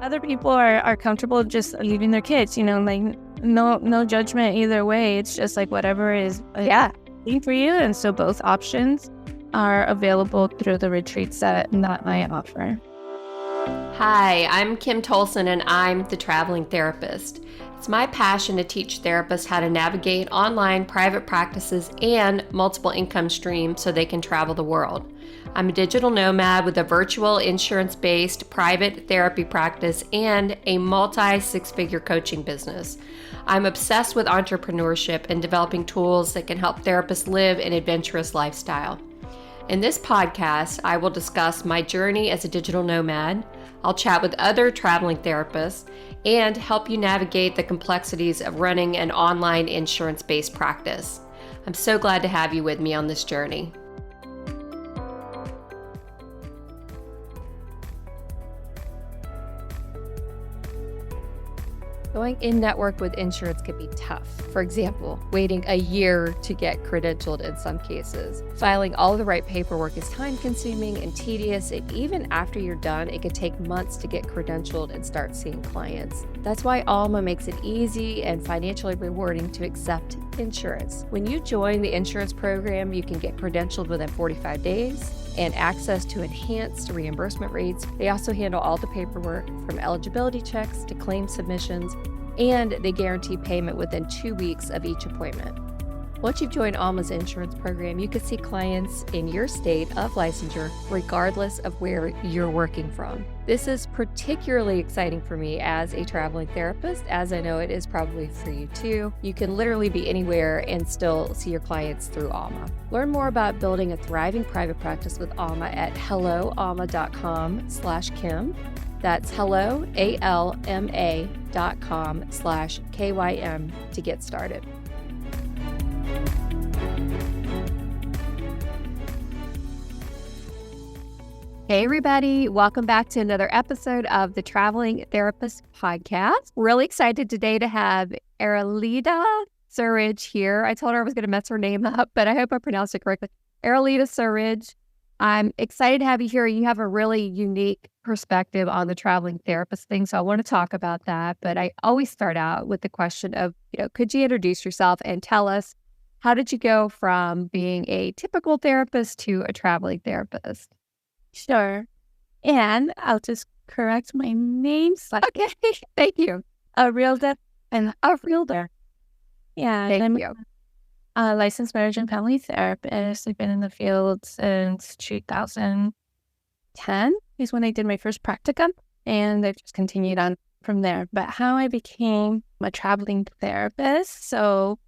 Other people are comfortable just leaving their kids, like no judgment either way. It's just like whatever is for you. And so both options are available through the retreats that I offer. Hi, I'm Kim Tolson and I'm the traveling therapist. It's my passion to teach therapists how to navigate online private practices and multiple income streams so they can travel the world. I'm a digital nomad with a virtual insurance-based private therapy practice and a multi-six-figure coaching business. I'm obsessed with entrepreneurship and developing tools that can help therapists live an adventurous lifestyle. In this podcast, I will discuss my journey as a digital nomad. I'll chat with other traveling therapists and help you navigate the complexities of running an online insurance-based practice. I'm so glad to have you with me on this journey. Going in-network with insurance can be tough. For example, waiting a year to get credentialed in some cases. Filing all the right paperwork is time-consuming and tedious, and even after you're done, it can take months to get credentialed and start seeing clients. That's why Alma makes it easy and financially rewarding to accept insurance. When you join the insurance program, you can get credentialed within 45 days and access to enhanced reimbursement rates. They also handle all the paperwork from eligibility checks to claim submissions, and they guarantee payment within 2 weeks of each appointment. Once you've joined Alma's insurance program, you can see clients in your state of licensure regardless of where you're working from. This is particularly exciting for me as a traveling therapist, as I know it is probably for you too. You can literally be anywhere and still see your clients through Alma. Learn more about building a thriving private practice with Alma at helloalma.com/Kim. That's hello, ALMA.com/KYM to get started. Hey everybody, welcome back to another episode of the Traveling Therapist Podcast. Really excited today to have Arilda Surridge here. I told her I was going to mess her name up, but I hope I pronounced it correctly. Arilda Surridge. I'm excited to have you here. You have a really unique perspective on the traveling therapist thing, so I want to talk about that. But I always start out with the question of, could you introduce yourself and tell us, how did you go from being a typical therapist to a traveling therapist? Sure. And I'll just correct my name. Okay, thank you. Arilda and Arilda. Yeah. Thank you. A licensed marriage and family therapist. I've been in the field since 2010 is when I did my first practicum, and I've just continued on from there. But how I became a traveling therapist, so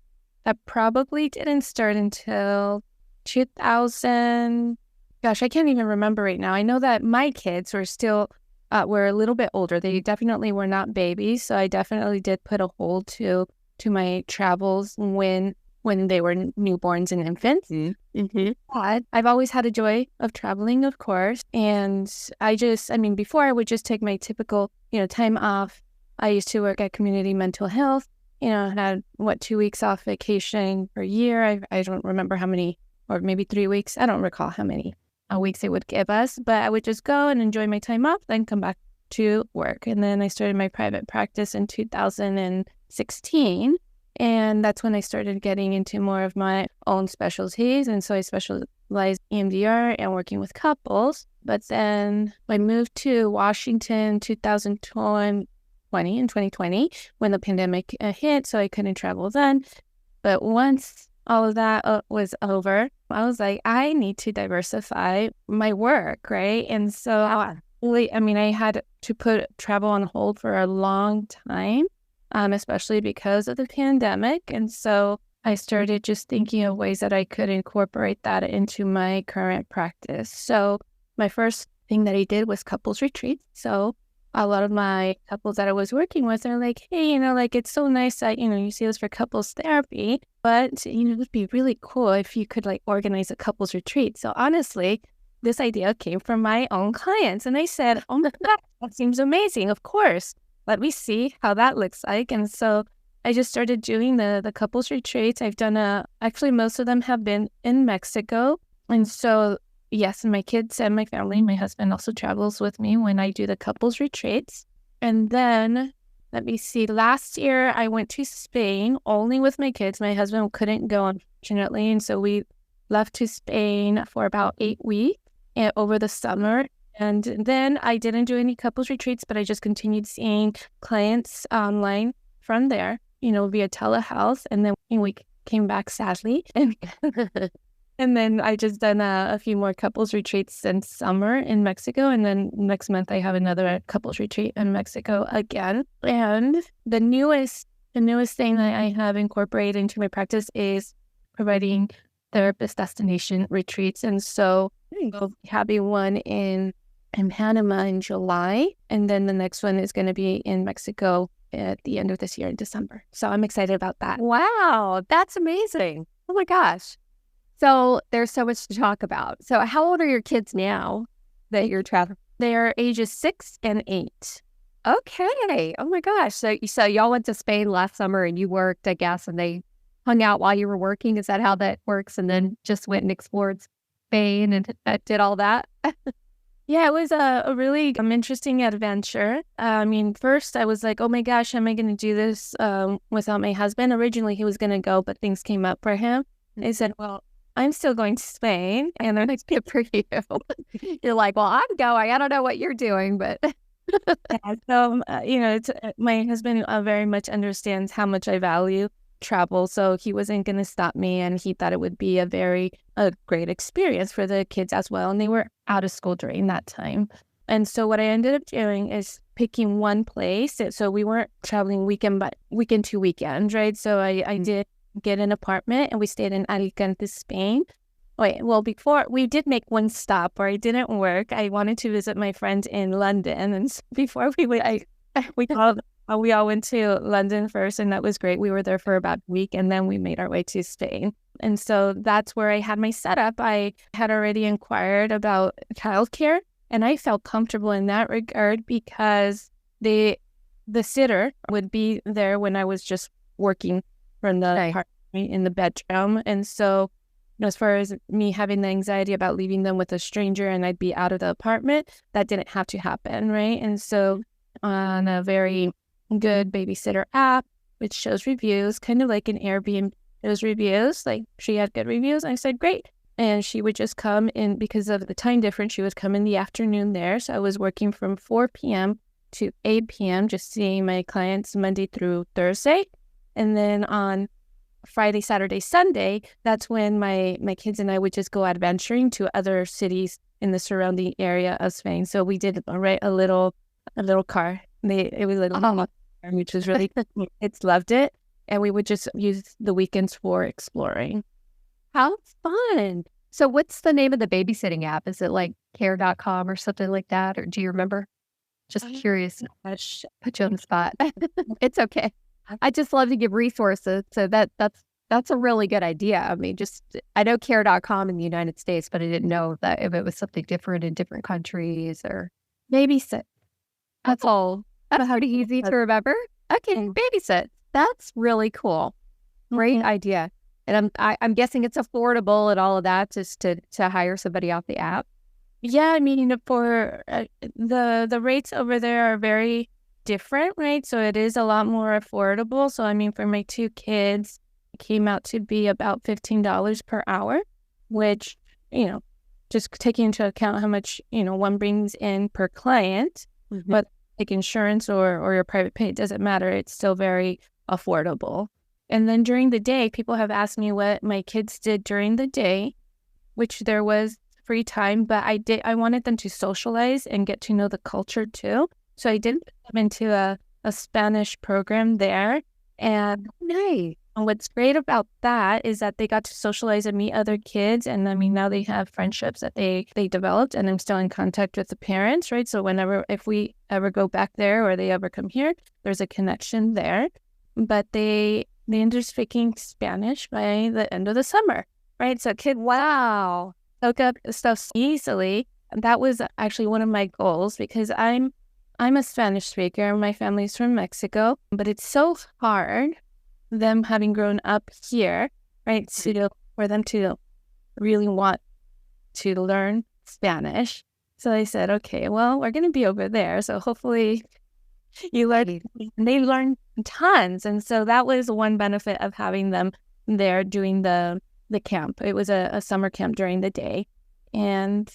that probably didn't start until 2000. Gosh, I can't even remember right now. I know that my kids were still, were a little bit older. They definitely were not babies. So I definitely did put a hold to my travels when they were newborns and infants. Mm-hmm. But I've always had a joy of traveling, of course. And before I would just take my typical, time off. I used to work at Community Mental Health, had 2 weeks off vacation per year. I don't remember how many, or maybe 3 weeks. I don't recall how many weeks they would give us, but I would just go and enjoy my time off, then come back to work. And then I started my private practice in 2016, and that's when I started getting into more of my own specialties. And so I specialized EMDR and working with couples. But then I moved to Washington 2020 when the pandemic hit, so I couldn't travel then. But once all of that was over, I was like, I need to diversify my work, right? And so I had to put travel on hold for a long time, especially because of the pandemic. And so I started just thinking of ways that I could incorporate that into my current practice. So my first thing that I did was couples retreats. So a lot of my couples that I was working with are like, hey, it's so nice that, you see us for couples therapy, but, it would be really cool if you could organize a couples retreat. So honestly, this idea came from my own clients. And I said, oh my God, that seems amazing. Of course. Let me see how that looks like. And so I just started doing the couples retreats. I've done actually most of them have been in Mexico. And so yes, and my kids and my family, my husband also travels with me when I do the couples retreats. And then, let me see, last year I went to Spain only with my kids. My husband couldn't go, unfortunately. And so we left to Spain for about 8 weeks over the summer. And then I didn't do any couples retreats, but I just continued seeing clients online from there, via telehealth. And then we came back sadly. And then I just done a few more couples retreats since summer in Mexico. And then next month I have another couples retreat in Mexico again. And the newest thing that I have incorporated into my practice is providing therapist destination retreats. And so we'll be having one in Panama in July. And then the next one is going to be in Mexico at the end of this year in December. So I'm excited about that. Wow, that's amazing. Oh my gosh. So there's so much to talk about. So how old are your kids now that you're traveling? They are ages 6 and 8. Okay. Oh my gosh. So y'all went to Spain last summer and you worked, I guess, and they hung out while you were working. Is that how that works? And then just went and explored Spain and did all that? Yeah, it was a really interesting adventure. First I was like, oh my gosh, how am I going to do this without my husband? Originally he was going to go, but things came up for him. And I said, well, I'm still going to Spain. And they're like, good for you. You're like, well, I'm going. I don't know what you're doing, but. Yeah, so, my husband very much understands how much I value travel. So he wasn't going to stop me. And he thought it would be a great experience for the kids as well. And they were out of school during that time. And so what I ended up doing is picking one place. So we weren't traveling weekend to weekend, right? So I did get an apartment and we stayed in Alicante, Spain. Before we did make one stop where it didn't work. I wanted to visit my friend in London, and before we went, we all went to London first, and that was great. We were there for about a week, and then we made our way to Spain. And so that's where I had my setup. I had already inquired about childcare, and I felt comfortable in that regard because the sitter would be there when I was just working from the apartment in the bedroom. And so, as far as me having the anxiety about leaving them with a stranger and I'd be out of the apartment, that didn't have to happen, right? And so on a very good babysitter app, which shows reviews, kind of like an Airbnb, shows reviews, like she had good reviews. I said, great. And she would just come in, because of the time difference, she would come in the afternoon there. So I was working from 4 p.m. to 8 p.m., just seeing my clients Monday through Thursday. And then on Friday, Saturday, Sunday, that's when my kids and I would just go adventuring to other cities in the surrounding area of Spain. So we did rent a little car. It was a little car, which was really cool. Kids loved it. And we would just use the weekends for exploring. How fun. So what's the name of the babysitting app? Is it like care.com or something like that? Or do you remember? Just curious. Put you on the spot. It's okay. I just love to give resources. So that's a really good idea. I mean, I know care.com in the United States, but I didn't know that if it was something different in different countries or babysit. That's all. That's pretty easy to remember. Okay, babysit. That's really cool. Great idea. And I'm guessing it's affordable and all of that just to hire somebody off the app. Yeah, for the rates over there are very different, right? So it is a lot more affordable. So for my 2 kids, it came out to be about $15 per hour, which, just taking into account how much, one brings in per client, but like insurance or your private pay, it doesn't matter. It's still very affordable. And then during the day, people have asked me what my kids did during the day, which there was free time, but I wanted them to socialize and get to know the culture too. So I did put them into a Spanish program there. And nice. And what's great about that is that they got to socialize and meet other kids. And now they have friendships that they developed, and I'm still in contact with the parents, right? So if we ever go back there or they ever come here, there's a connection there. But they ended up speaking Spanish by the end of the summer, right? So kids, wow, soak up stuff easily. And that was actually one of my goals, because I'm a Spanish speaker. My family's from Mexico, but it's so hard, them having grown up here, right, for them to really want to learn Spanish. So I said, okay, well, we're going to be over there. So hopefully You learn, and they learn tons. And so that was one benefit of having them there doing the camp. It was a summer camp during the day. And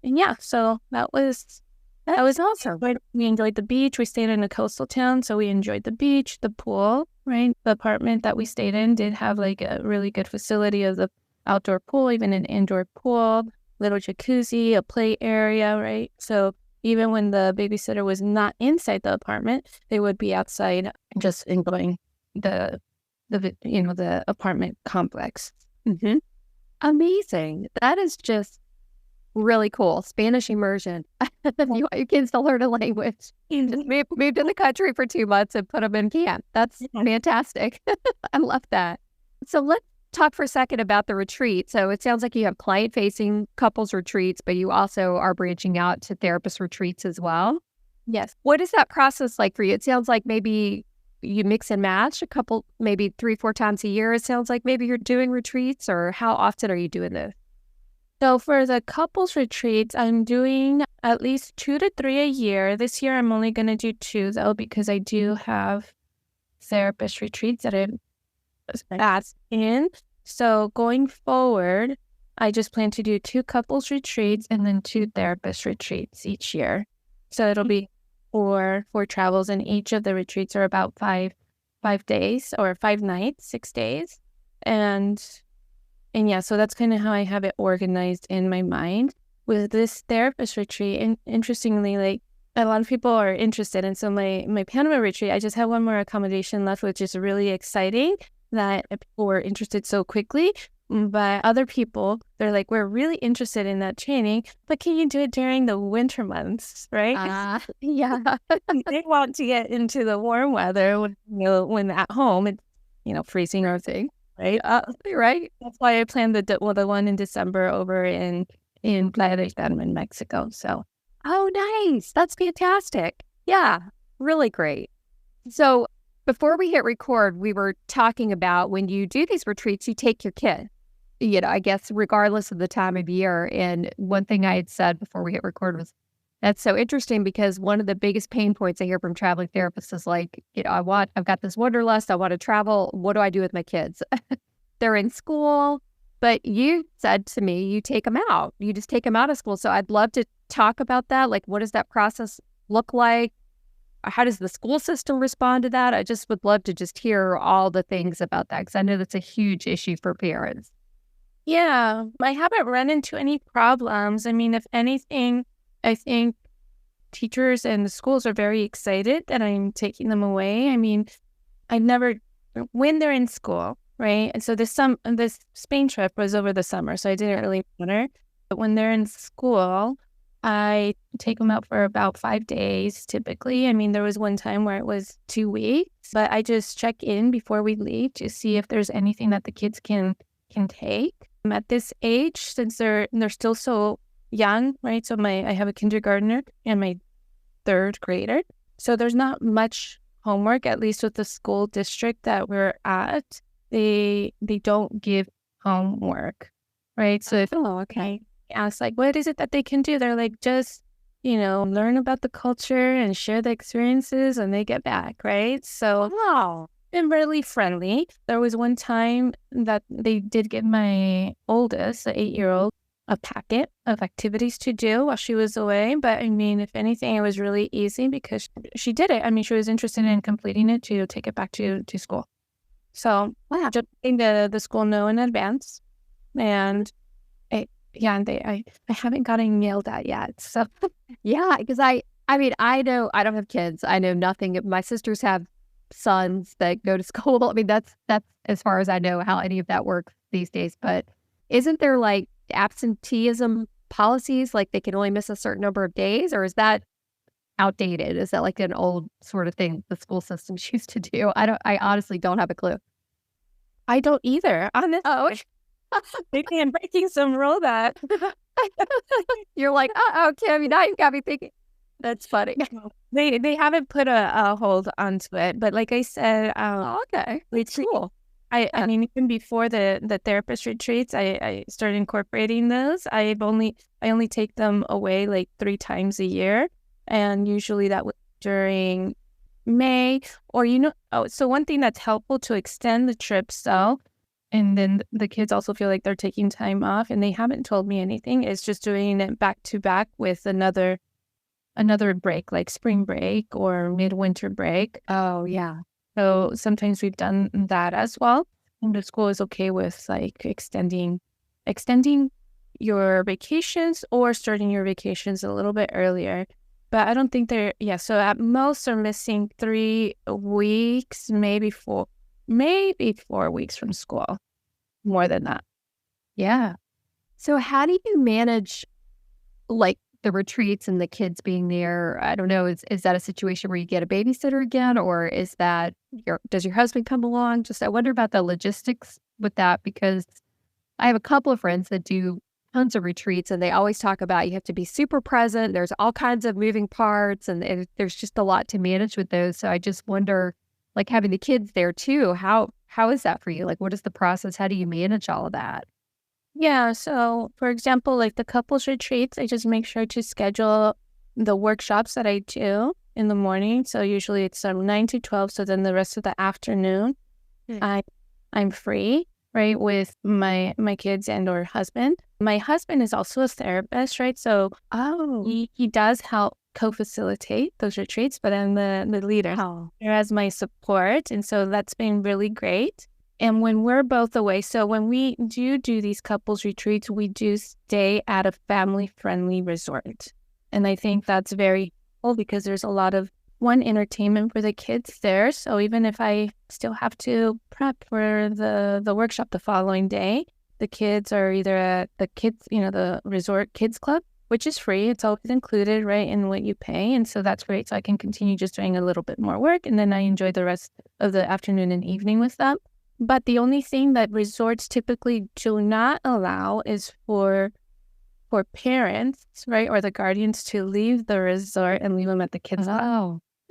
yeah, so that was awesome. We enjoyed the beach. We stayed in a coastal town, so we enjoyed the beach, the pool, right? The apartment that we stayed in did have like a really good facility of the outdoor pool, even an indoor pool, little jacuzzi, a play area, right? So even when the babysitter was not inside the apartment, they would be outside just enjoying the apartment complex. Mm-hmm. Amazing. That is just really cool. Spanish immersion. You want your kids to learn a language. You just moved in the country for 2 months and put them in camp. That's fantastic. I love that. So let's talk for a second about the retreat. So it sounds like you have client-facing couples retreats, but you also are branching out to therapist retreats as well. Yes. What is that process like for you? It sounds like maybe you mix and match a couple, maybe 3-4 times a year. It sounds like maybe you're doing retreats, or how often are you doing this? So for the couples retreats, I'm doing at least 2 to 3 a year. This year, I'm only going to do 2, though, because I do have therapist retreats that I'm asked in. So going forward, I just plan to do 2 couples retreats and then 2 therapist retreats each year. So it'll be 4 travels, and each of the retreats are about 5 days or 5 nights, 6 days. And yeah, so that's kind of how I have it organized in my mind with this therapist retreat. And interestingly, like a lot of people are interested. And so my Panama retreat, I just have one more accommodation left, which is really exciting that people were interested so quickly. But other people, they're like, we're really interested in that training, but can you do it during the winter months, right? Yeah. They want to get into the warm weather when at home it's, freezing or thing. Right. Right. That's why I planned the one in December over in Playa del Carmen, Mexico. So, oh, nice. That's fantastic. Yeah, really great. So before we hit record, we were talking about when you do these retreats, you take your kid, I guess, regardless of the time of year. And one thing I had said before we hit record was, that's so interesting because one of the biggest pain points I hear from traveling therapists is like, I've got this wanderlust. I want to travel. What do I do with my kids? They're in school, but you said to me, you take them out. You just take them out of school. So I'd love to talk about that. Like, what does that process look like? How does the school system respond to that? I just would love to just hear all the things about that because I know that's a huge issue for parents. Yeah, I haven't run into any problems. I mean, if anything, I think teachers and the schools are very excited that I'm taking them away. I mean, when they're in school, right? And so this Spain trip was over the summer, so I didn't really winter. But when they're in school, I take them out for about 5 days typically. I mean, there was one time where it was 2 weeks, but I just check in before we leave to see if there's anything that the kids can take. At this age, since they're still so young, right? So I have a kindergartner and my 3rd grader. So there's not much homework, at least with the school district that we're at. They don't give homework, right? So if I ask like, what is it that they can do? They're like, just, learn about the culture and share the experiences when they get back, right? So been really friendly. There was one time that they did give my oldest, the 8-year-old, a packet of activities to do while she was away. But I mean, if anything, it was really easy because she did it. I mean, she was interested in completing it to take it back to school. So just letting the school know in advance. And I haven't gotten yelled at yet. So yeah, because I know I don't have kids. I know nothing. My sisters have sons that go to school. I mean, that's as far as I know how any of that works these days. But isn't there like absenteeism policies, like they can only miss a certain number of days, or is that outdated? Is that like an old sort of thing the school systems used to do? I honestly don't have a clue. I don't either. Honestly. Maybe I'm breaking some rule that you're like, Kim, now you've got me thinking. That's funny. They haven't put a hold onto it, but like I said, okay, it's cool. I mean, even before the therapist retreats, I started incorporating those. I only take them away like 3 times a year, and usually that was during May, or so one thing that's helpful to extend the trip, so, and then the kids also feel like they're taking time off and they haven't told me anything, is just doing it back to back with another break, like spring break or midwinter break. Oh, yeah. So sometimes we've done that as well. And the school is okay with like extending your vacations or starting your vacations a little bit earlier. But I don't think so at most are missing 3 weeks, maybe 4 weeks from school. More than that. Yeah. So how do you manage like the retreats and the kids being there? I don't know. Is that a situation where you get a babysitter again, or is that does your husband come along? Just I wonder about the logistics with that, because I have a couple of friends that do tons of retreats and they always talk about you have to be super present. There's all kinds of moving parts and there's just a lot to manage with those. So I just wonder, like having the kids there too, how is that for you? Like, what is the process? How do you manage all of that? Yeah. So, for example, like the couples retreats, I just make sure to schedule the workshops that I do in the morning. So usually it's 9 to 12. So then the rest of the afternoon, I I'm free, right, with my kids and or husband. My husband is also a therapist, right? So he does help co-facilitate those retreats, but I'm the leader. Oh, There as my support. And so that's been really great. And when we're both away, so when we do these couples retreats, we do stay at a family-friendly resort. And I think that's very cool because there's a lot of entertainment for the kids there. So even if I still have to prep for the workshop the following day, the kids are either at the resort kids club, which is free. It's always included, right, in what you pay. And so that's great. So I can continue just doing a little bit more work. And then I enjoy the rest of the afternoon and evening with them. But the only thing that resorts typically do not allow is for parents, right, or the guardians to leave the resort and leave them at the kids' club.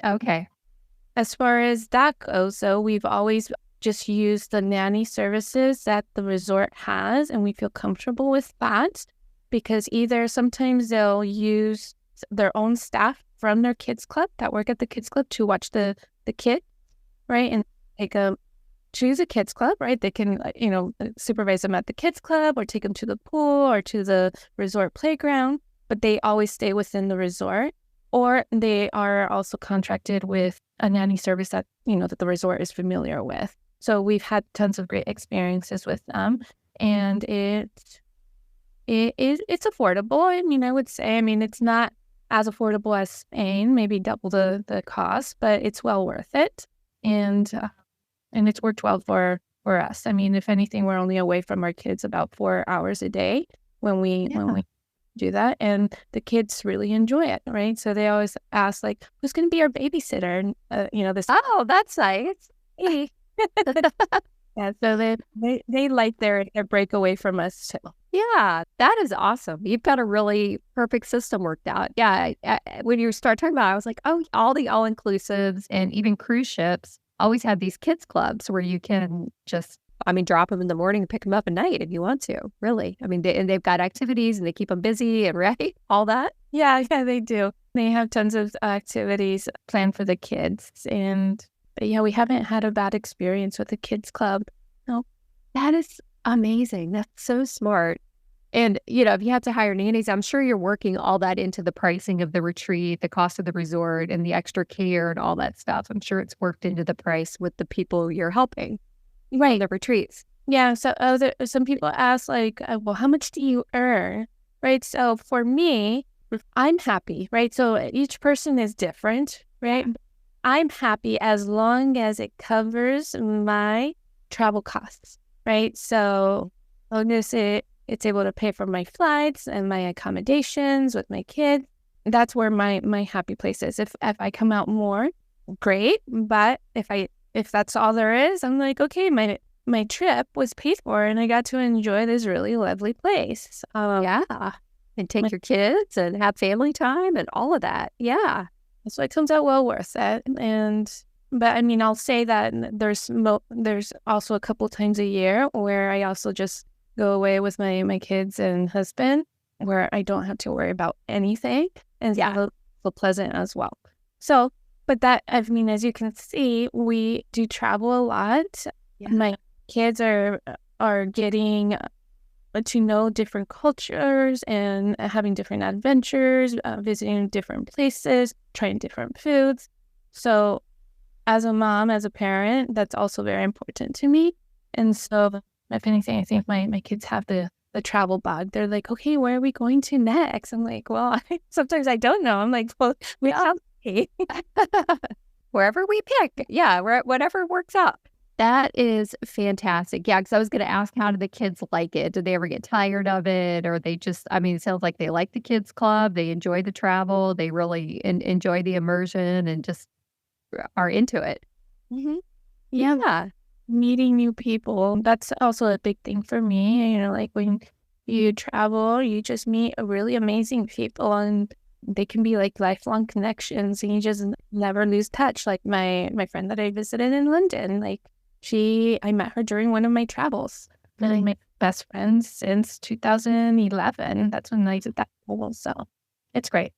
oh, okay. As far as that goes, though, we've always just used the nanny services that the resort has, and we feel comfortable with that because either sometimes they'll use their own staff from their kids' club that work at the kids' club to watch the kid, right, and choose a kids club, right? They can, supervise them at the kids club or take them to the pool or to the resort playground, but they always stay within the resort. Or they are also contracted with a nanny service that the resort is familiar with. So we've had tons of great experiences with them, and it's affordable. I mean, I would say, it's not as affordable as Spain, maybe double the cost, but it's well worth it. And it's worked well for us. I mean, if anything, we're only away from our kids about 4 hours a day when we do that, and the kids really enjoy it, right? So they always ask, like, who's going to be our babysitter? And this. Oh, that's nice. Yeah, so they like their break away from us too. Yeah, that is awesome. You've got a really perfect system worked out. Yeah, when you start talking about it, I was like, oh, all the all-inclusives and even cruise ships always have these kids clubs where you can just, drop them in the morning and pick them up at night if you want to, really. They've got activities and they keep them busy and right, all that. Yeah, they do. They have tons of activities planned for the kids. But yeah, we haven't had a bad experience with the kids club. No. That is amazing. That's so smart. And, if you have to hire nannies, I'm sure you're working all that into the pricing of the retreat, the cost of the resort, and the extra care and all that stuff. I'm sure it's worked into the price with the people you're helping. Right. The retreats. Yeah. So some people ask, like, well, how much do you earn? Right. So for me, I'm happy. Right. So each person is different. Right. I'm happy as long as it covers my travel costs. Right. So as long as it's able to pay for my flights and my accommodations with my kids, that's where my happy place is. If I come out more, great. But if that's all there is, I'm like, okay, my trip was paid for and I got to enjoy this really lovely place. Yeah. And take your kids and have family time and all of that. Yeah. So it comes out well worth it. But I'll say that there's also a couple times a year where I also just go away with my kids and husband where I don't have to worry about anything, and it's a little pleasant as well. So But that, I mean, as you can see, we do travel a lot. Yeah. My kids are getting to know different cultures and having different adventures, visiting different places, trying different foods. So as a mom, as a parent, that's also very important to me. And so if anything, I think my kids have the travel bug. They're like, okay, where are we going to next? I'm like, well, sometimes I don't know. I'm like, well, we have wherever we pick. Yeah, whatever works out. That is fantastic. Yeah, because I was going to ask, how do the kids like it? Did they ever get tired of it? Or they just, I mean, it sounds like they like the kids club. They enjoy the travel. They really enjoy the immersion and just are into it. Mm-hmm. Yeah. Meeting new people. That's also a big thing for me. You know, like when you travel, you just meet really amazing people, and they can be like lifelong connections, and you just never lose touch. Like my friend that I visited in London, like I met her during one of my travels. And my best friends since 2011. That's when I did that travel. So it's great.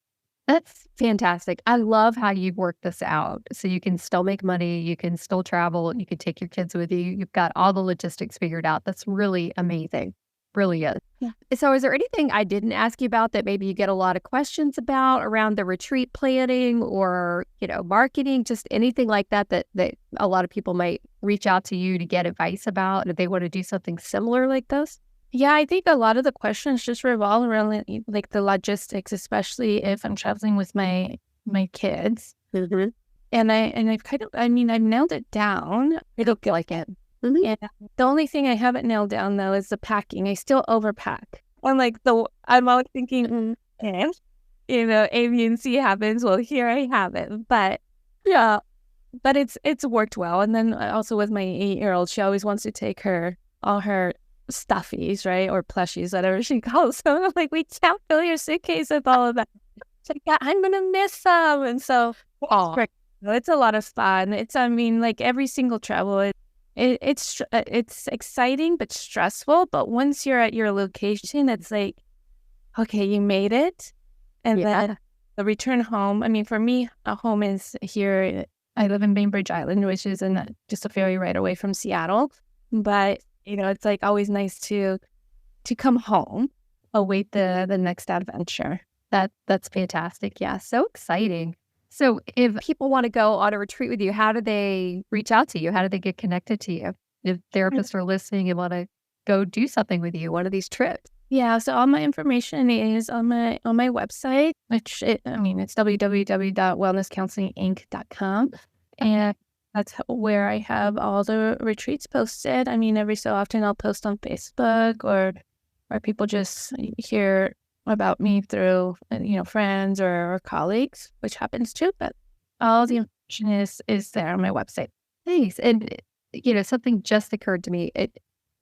That's fantastic. I love how you've worked this out. So you can still make money, you can still travel, you can take your kids with you. You've got all the logistics figured out. That's really amazing. Really is. Yeah. So is there anything I didn't ask you about that maybe you get a lot of questions about around the retreat planning or, marketing, just anything like that a lot of people might reach out to you to get advice about if they want to do something similar like this? Yeah, I think a lot of the questions just revolve around like the logistics, especially if I'm traveling with my kids. Mm-hmm. And I've nailed it down. I don't feel like it. Mm-hmm. Yeah. The only thing I haven't nailed down though is the packing. I still overpack. I'm always thinking, and A, B, and C happens. Well, here I have it. But yeah, but it's worked well. And then also with my 8-year-old, she always wants to take all her stuffies, right? Or plushies, whatever she calls them. I'm like, we can't fill your suitcase with all of that. She's like, yeah, I'm gonna miss them. And so it's a lot of fun. Like every single travel, it's exciting but stressful. But once you're at your location, it's like, okay, you made it. And then the return home. I mean, for me, a home is here. I live in Bainbridge Island, which is just a ferry right away from Seattle. But it's like always nice to come home, await the next adventure. That's fantastic. Yeah, so exciting. So if people want to go on a retreat with you, how do they reach out to you? How do they get connected to you? If therapists are listening and want to go do something with you, one of these trips. Yeah, so all my information is on my website, which it's www.wellnesscounselinginc.com. And that's where I have all the retreats posted. I mean, every so often I'll post on Facebook or people just hear about me through, friends or colleagues, which happens too. But all the information is there on my website. Thanks. And, something just occurred to me.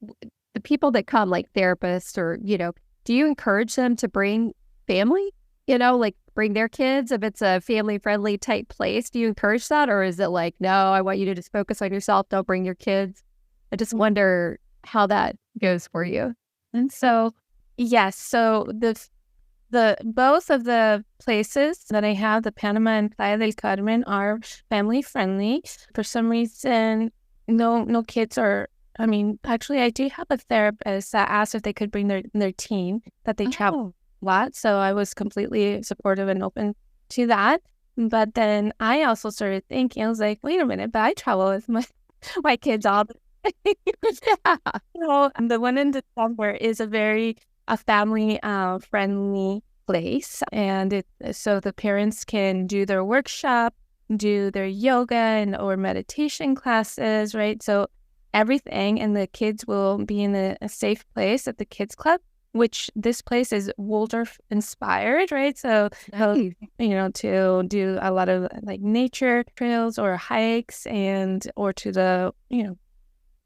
The people that come, like therapists or, do you encourage them to bring family? Like bring their kids if it's a family-friendly type place? Do you encourage that? Or is it like, no, I want you to just focus on yourself. Don't bring your kids. I just wonder how that goes for you. And so, yes. So both of the places that I have, the Panama and Playa del Carmen, are family-friendly. For some reason, no kids are. I mean, actually, I do have a therapist that asked if they could bring their teen that they travel a lot. So I was completely supportive and open to that. But then I also started thinking, I was like, wait a minute, but I travel with my kids all the time. And the one in December is a very family friendly place. And so the parents can do their workshop, do their yoga or meditation classes, right? So everything, and the kids will be in a safe place at the kids club, which this place is Waldorf inspired, right? So, to do a lot of like nature trails or hikes or to the,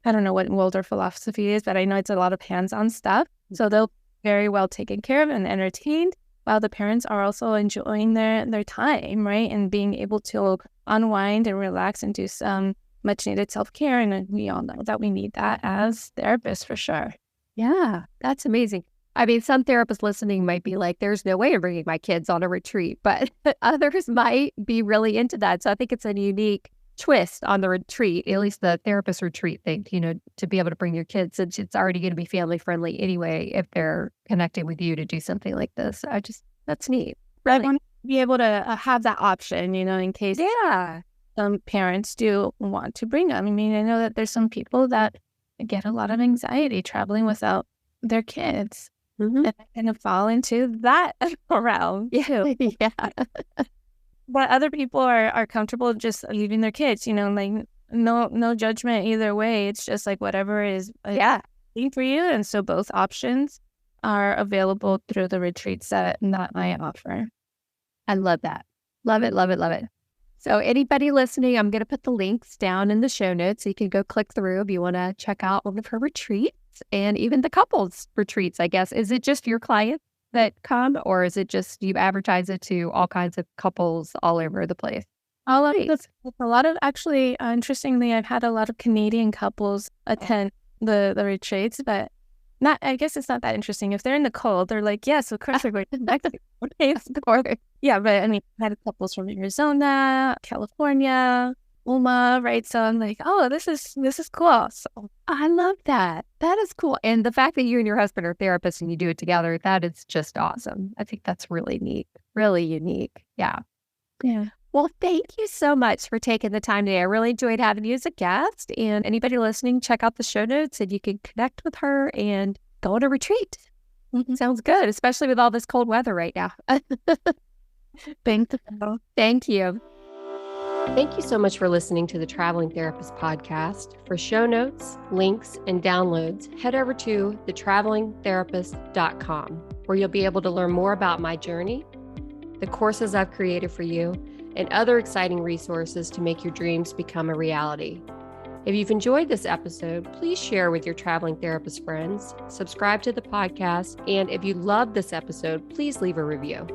I don't know what Waldorf philosophy is, but I know it's a lot of hands-on stuff. So they'll be very well taken care of and entertained while the parents are also enjoying their time, right? And being able to unwind and relax and do some much needed self-care. And we all know that we need that as therapists for sure. Yeah, that's amazing. I mean, some therapists listening might be like, there's no way I'm bringing my kids on a retreat, but others might be really into that. So I think it's a unique twist on the retreat, at least the therapist retreat thing, to be able to bring your kids, since it's already going to be family friendly anyway, if they're connecting with you to do something like this. That's neat. I want to be able to have that option, in case some parents do want to bring them. I mean, I know that there's some people that get a lot of anxiety traveling without their kids. Mm-hmm. And I kind of fall into that realm too. Yeah. But other people are comfortable just leaving their kids, like no judgment either way. It's just like whatever is for you. And so both options are available through the retreats that I offer. I love that. Love it, love it, love it. So anybody listening, I'm going to put the links down in the show notes so you can go click through if you want to check out one of her retreats, and even the couples retreats, I guess. Is it just your clients that come, or is it just you advertise it to all kinds of couples all over the place? All of this, a lot of actually, interestingly, I've had a lot of Canadian couples attend the retreats, but I guess it's not that interesting. If they're in the cold, they're like, yes, of course we're going to Mexico. Yeah, but I mean, I had couples from Arizona, California, Ulma, right? So I'm like, oh, this is cool. So I love that. That is cool. And the fact that you and your husband are therapists and you do it together, that is just awesome. I think that's really neat, really unique. Yeah. Yeah. Well, thank you so much for taking the time today. I really enjoyed having you as a guest. And anybody listening, check out the show notes and you can connect with her and go on a retreat. Mm-hmm. Sounds good, especially with all this cold weather right now. Thank you. Thank you. Thank you so much for listening to the Traveling Therapist podcast. For show notes, links, and downloads, head over to thetravelingtherapist.com, where you'll be able to learn more about my journey, the courses I've created for you, and other exciting resources to make your dreams become a reality. If you've enjoyed this episode, please share with your traveling therapist friends, subscribe to the podcast, and if you loved this episode, please leave a review.